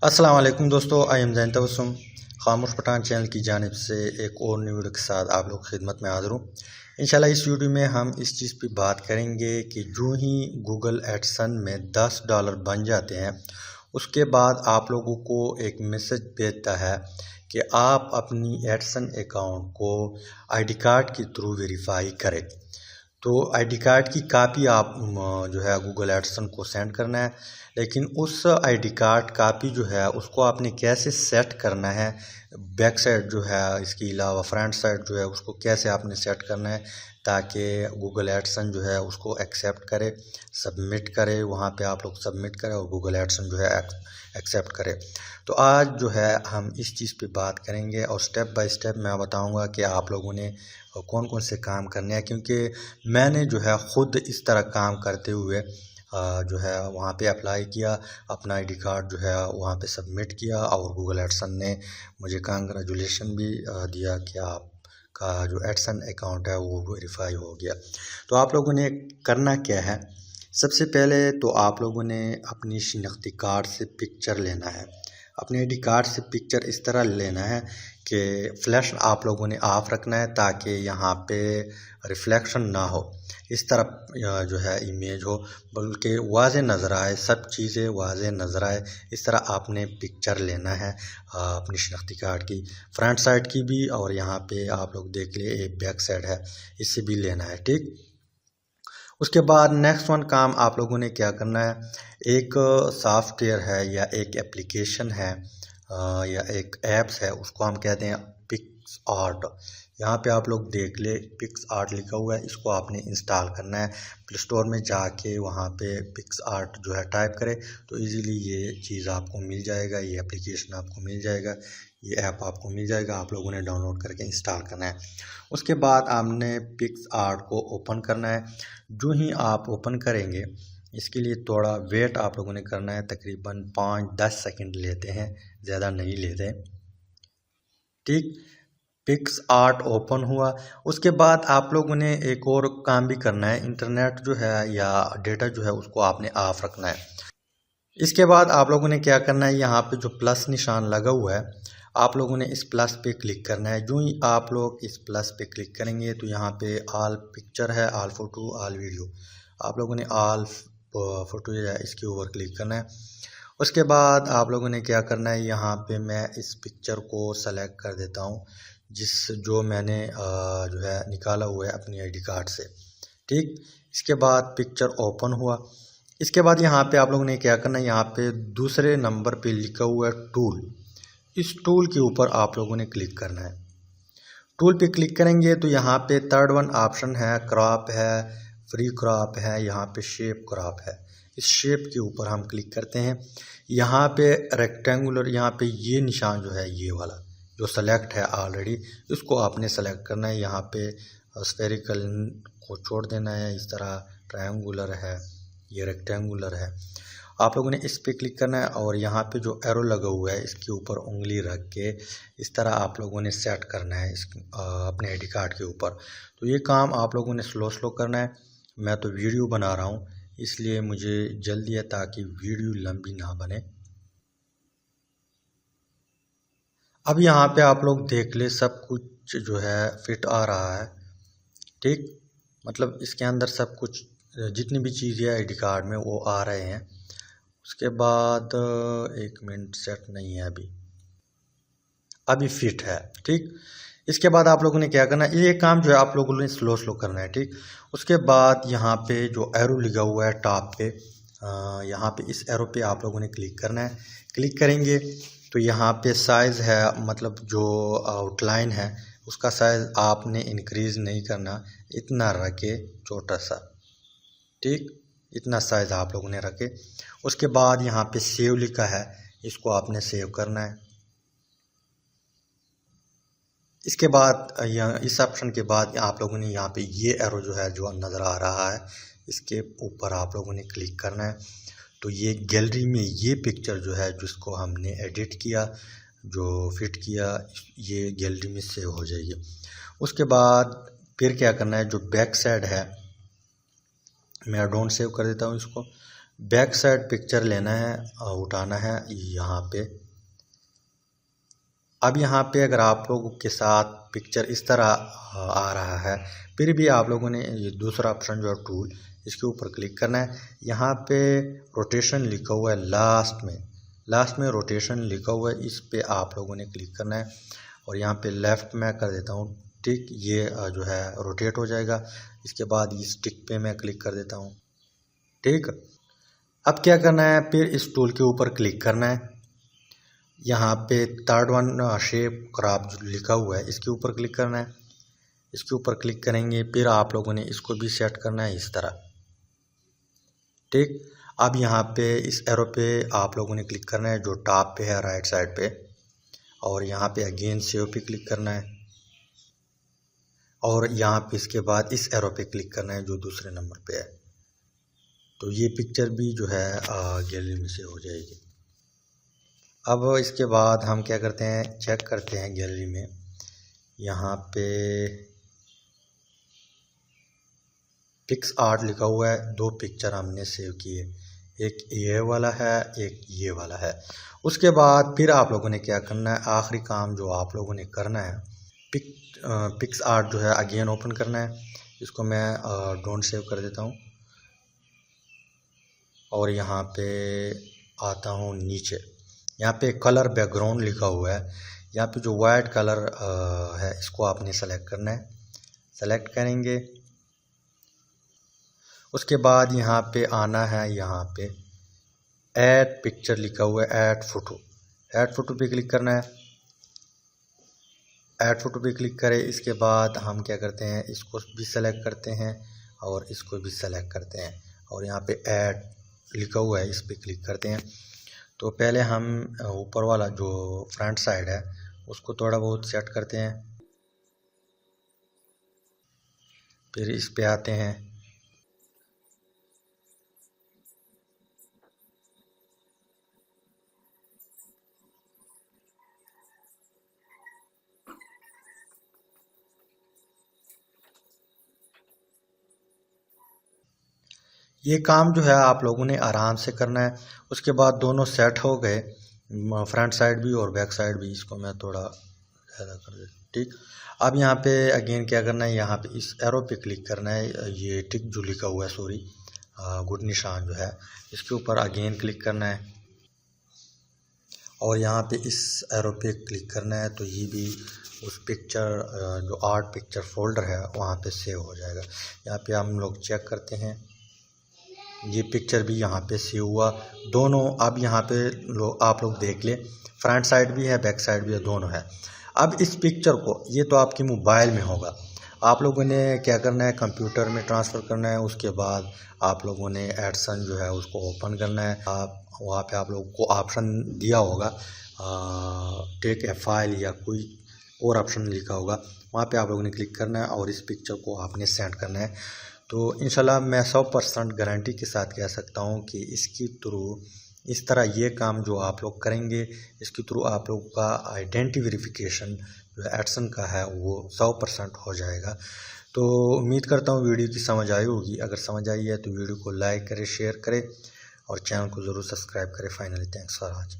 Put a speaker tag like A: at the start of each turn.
A: अस्सलाम वालेकुम दोस्तों, आई एम जैन तबस्सुम। खामोश पठान चैनल की जानिब से एक और न्यू वीडियो के साथ आप लोग खिदमत में हाज़िर हूँ। इंशाल्लाह इस वीडियो में हम इस चीज़ पे बात करेंगे कि जो ही गूगल एडसन में $10 बन जाते हैं, उसके बाद आप लोगों को एक मैसेज भेजता है कि आप अपनी एडसन अकाउंट को आईडी कार्ड के थ्रू वेरीफाई करें। तो आईडी कार्ड की कापी आप जो है गूगल एडसन को सेंड करना है, लेकिन उस आईडी कार्ड कापी जो है उसको आपने कैसे सेट करना है, बैक साइड जो है इसके अलावा फ्रंट साइड जो है उसको कैसे आपने सेट करना है ताकि गूगल एडसन जो है उसको एक्सेप्ट करे, सबमिट करे। वहाँ पे आप लोग सबमिट करें और गूगल एडसन जो है एक्सेप्ट करे। तो आज जो है हम इस चीज़ पे बात करेंगे और स्टेप बाय स्टेप मैं बताऊंगा कि आप लोगों ने कौन कौन से काम करने हैं, क्योंकि मैंने जो है ख़ुद इस तरह काम करते हुए जो है वहाँ पे अप्लाई किया, अपना आईडी कार्ड जो है वहाँ पे सबमिट किया और गूगल एडसन ने मुझे कांग्रेचुलेशन भी दिया कि आपका जो एडसन अकाउंट है वो वेरीफाई हो गया। तो आप लोगों ने करना क्या है, सबसे पहले तो आप लोगों ने अपनी शिनाख्ती कार्ड से पिक्चर लेना है। अपने आईडी कार्ड से पिक्चर इस तरह लेना है कि फ्लैश आप लोगों ने ऑफ रखना है ताकि यहाँ पे रिफ्लेक्शन ना हो, इस तरह जो है इमेज हो, बल्कि वाज़े नज़र आए, सब चीज़ें वाज़े नज़र आए। इस तरह आपने पिक्चर लेना है अपनी शिनाख्ती कार्ड की, फ्रंट साइड की भी, और यहाँ पे आप लोग देख लिए एक बैक साइड है, इससे भी लेना है। ठीक, उसके बाद नेक्स्ट वन काम आप लोगों ने क्या करना है, एक सॉफ्टवेयर है या एक एप्लीकेशन है या एक ऐप्स है, उसको हम कहते हैं पिक्स आर्ट। यहाँ पे आप लोग देख ले पिक्स आर्ट लिखा हुआ है, इसको आपने इंस्टॉल करना है। प्ले स्टोर में जाके वहाँ पे पिक्स आर्ट जो है टाइप करें तो इजीली ये चीज़ आपको मिल जाएगा, ये एप्लीकेशन आपको मिल जाएगा, ये ऐप आपको मिल जाएगा। आप लोगों ने डाउनलोड करके इंस्टॉल करना है। उसके बाद आपने पिक्स आर्ट को ओपन करना है। जो ही आप ओपन करेंगे, इसके लिए थोड़ा वेट आप लोगों ने करना है, तकरीबन 5-10 सेकंड लेते हैं, ज़्यादा नहीं लेते। ठीक, पिक्स आर्ट ओपन हुआ। उसके बाद आप लोगों ने एक और काम भी करना है, इंटरनेट जो है या डेटा जो है उसको आपने ऑफ रखना है। इसके बाद आप लोगों ने क्या करना है, यहाँ पे जो प्लस निशान लगा हुआ है, आप लोगों ने इस प्लस पे क्लिक करना है। जो ही आप लोग इस प्लस पे क्लिक करेंगे तो यहाँ पे ऑल पिक्चर है, ऑल फ़ोटो, ऑल वीडियो, आप लोगों ने ऑल फ़ोटो है इसके ऊपर क्लिक करना है। उसके बाद आप लोगों ने क्या करना है, यहाँ पे मैं इस पिक्चर को सेलेक्ट कर देता हूँ जो मैंने जो है निकाला हुआ है अपनी आईडी कार्ड से। ठीक, इसके बाद पिक्चर ओपन हुआ। इसके बाद यहाँ पे आप लोगों ने क्या करना है, यहाँ पे दूसरे नंबर पे लिखा हुआ है टूल, इस टूल के ऊपर आप लोगों ने क्लिक करना है। टूल पे क्लिक करेंगे तो यहाँ पे थर्ड वन ऑप्शन है, क्रॉप है, फ्री क्रॉप है, यहाँ पे शेप क्रॉप है। इस शेप के ऊपर हम क्लिक करते हैं। यहाँ पे रेक्टेंगुलर, यहाँ पे ये निशान जो है ये वाला जो सेलेक्ट है ऑलरेडी, इसको आपने सेलेक्ट करना है। यहाँ पे स्फेरिकल को छोड़ देना है, इस तरह ट्रायंगुलर है, ये रेक्टेंगुलर है, आप लोगों ने इस पे क्लिक करना है। और यहाँ पे जो एरो लगा हुआ है इसके ऊपर उंगली रख के इस तरह आप लोगों ने सेट करना है अपने आईडी कार्ड के ऊपर। तो ये काम आप लोगों ने स्लो स्लो करना है। मैं तो वीडियो बना रहा हूँ इसलिए मुझे जल्दी है ताकि वीडियो लंबी ना बने। अब यहाँ पे आप लोग देख ले सब कुछ जो है फिट आ रहा है। ठीक, मतलब इसके अंदर सब कुछ जितनी भी चीज़ें आईडी कार्ड में वो आ रहे हैं। उसके बाद 1 मिनट, सेट नहीं है अभी फिट है। ठीक, इसके बाद आप लोगों ने क्या करना है, ये काम जो है आप लोगों ने स्लो स्लो करना है। ठीक, उसके बाद यहाँ पे जो एरो लिखा हुआ है टॉप पे, यहाँ पे इस एरो पे आप लोगों ने क्लिक करना है। क्लिक करेंगे तो यहाँ पे साइज़ है, मतलब जो आउटलाइन है उसका साइज़ आपने इंक्रीज़ नहीं करना, इतना रखे छोटा सा। ठीक, इतना साइज़ आप लोगों ने रखे। उसके बाद यहाँ पे सेव लिखा है, इसको आपने सेव करना है। इसके बाद इस ऑप्शन के बाद आप लोगों ने यहाँ पे ये एरो जो है जो नज़र आ रहा है, इसके ऊपर आप लोगों ने क्लिक करना है। तो ये गैलरी में ये पिक्चर जो है जिसको हमने एडिट किया, जो फिट किया, ये गैलरी में सेव हो जाएगी। उसके बाद फिर क्या करना है, जो बैक साइड है मैं डोंट सेव कर देता हूँ इसको। बैक साइड पिक्चर लेना है, उठाना है यहाँ पे। अब यहाँ पे अगर आप लोगों के साथ पिक्चर इस तरह आ रहा है, फिर भी आप लोगों ने ये दूसरा ऑप्शन जो है टूल, इसके ऊपर क्लिक करना है। यहाँ पे रोटेशन लिखा हुआ है लास्ट में रोटेशन लिखा हुआ है, इस पे आप लोगों ने क्लिक करना है। और यहाँ पे लेफ़्ट में कर देता हूँ टिक, ये जो है रोटेट हो जाएगा। इसके बाद इस टिक पे मैं क्लिक कर देता हूँ, ठीक। अब क्या करना है, फिर इस टूल के ऊपर क्लिक करना है। यहाँ पे थर्ड वन शेप क्रॉप जो लिखा हुआ है, इसके ऊपर क्लिक करना है। इसके ऊपर क्लिक करेंगे, फिर आप लोगों ने इसको भी सेट करना है इस तरह, ठीक। अब यहाँ पे इस एरो पे आप लोगों ने क्लिक करना है जो टॉप पे है राइट साइड पे, और यहाँ पे अगेन सेव पे क्लिक करना है। और यहाँ पे इसके बाद इस एरो पे क्लिक करना है जो दूसरे नंबर पे है। तो ये पिक्चर भी जो है गैलरी में से हो जाएगी। अब इसके बाद हम क्या करते हैं, चेक करते हैं गैलरी में। यहाँ पे पिक्स आर्ट लिखा हुआ है, 2 पिक्चर हमने सेव किए, एक ये वाला है, एक ये वाला है। उसके बाद फिर आप लोगों ने क्या करना है, आखिरी काम जो आप लोगों ने करना है, पिक्स आर्ट जो है अगेन ओपन करना है। इसको मैं डोंट सेव कर देता हूँ और यहाँ पे आता हूँ नीचे। यहाँ पे कलर बैकग्राउंड लिखा हुआ है, यहाँ पे जो वाइट कलर है इसको आपने सेलेक्ट करना है। सेलेक्ट करेंगे, उसके बाद यहाँ पे आना है, यहाँ पे ऐड पिक्चर लिखा हुआ है, ऐड फ़ोटो पे क्लिक करना है। ऐड फ़ोटो पे क्लिक करें, इसके बाद हम क्या करते हैं, इसको भी सेलेक्ट करते हैं और इसको भी सेलेक्ट करते हैं और यहाँ पे ऐड लिखा हुआ है, इस पे क्लिक करते हैं। तो पहले हम ऊपर वाला जो फ्रंट साइड है उसको थोड़ा बहुत सेट करते हैं, फिर इस पे आते हैं। ये काम जो है आप लोगों ने आराम से करना है। उसके बाद दोनों सेट हो गए, फ्रंट साइड भी और बैक साइड भी। इसको मैं थोड़ा ज़्यादा कर देता हूँ, ठीक। अब यहाँ पे अगेन क्या करना है, यहाँ पे इस एरो पे क्लिक करना है, ये टिक जो लिखा हुआ है, सॉरी गुड निशान जो है, इसके ऊपर अगेन क्लिक करना है और यहाँ पे इस एरो पे क्लिक करना है। तो ये भी उस पिक्चर जो आर्ट पिक्चर फोल्डर है वहाँ पे सेव हो जाएगा। यहाँ पे हम लोग चेक करते हैं, ये पिक्चर भी यहाँ पे सेव हुआ दोनों। अब यहाँ पे आप लोग देख ले, फ्रंट साइड भी है, बैक साइड भी है, दोनों है। अब इस पिक्चर को, ये तो आपकी मोबाइल में होगा, आप लोगों ने क्या करना है, कंप्यूटर में ट्रांसफ़र करना है। उसके बाद आप लोगों ने एडिसन जो है उसको ओपन करना है। आप वहाँ पे आप लोगों को ऑप्शन दिया होगा, टेक ए फाइल या कोई और ऑप्शन लिखा होगा, वहाँ पे आप लोगों ने क्लिक करना है और इस पिक्चर को आपने सेंड करना है। तो इंशाल्लाह मैं 100% गारंटी के साथ कह सकता हूँ कि इसकी थ्रू इस तरह ये काम जो आप लोग करेंगे, इसके थ्रू आप लोग का आइडेंटिटी वेरिफिकेशन जो एडिसन का है वो 100% हो जाएगा। तो उम्मीद करता हूँ वीडियो की समझ आई होगी। अगर समझ आई है तो वीडियो को लाइक करें, शेयर करें और चैनल को ज़रूर सब्सक्राइब करें। Finally thanks for watching.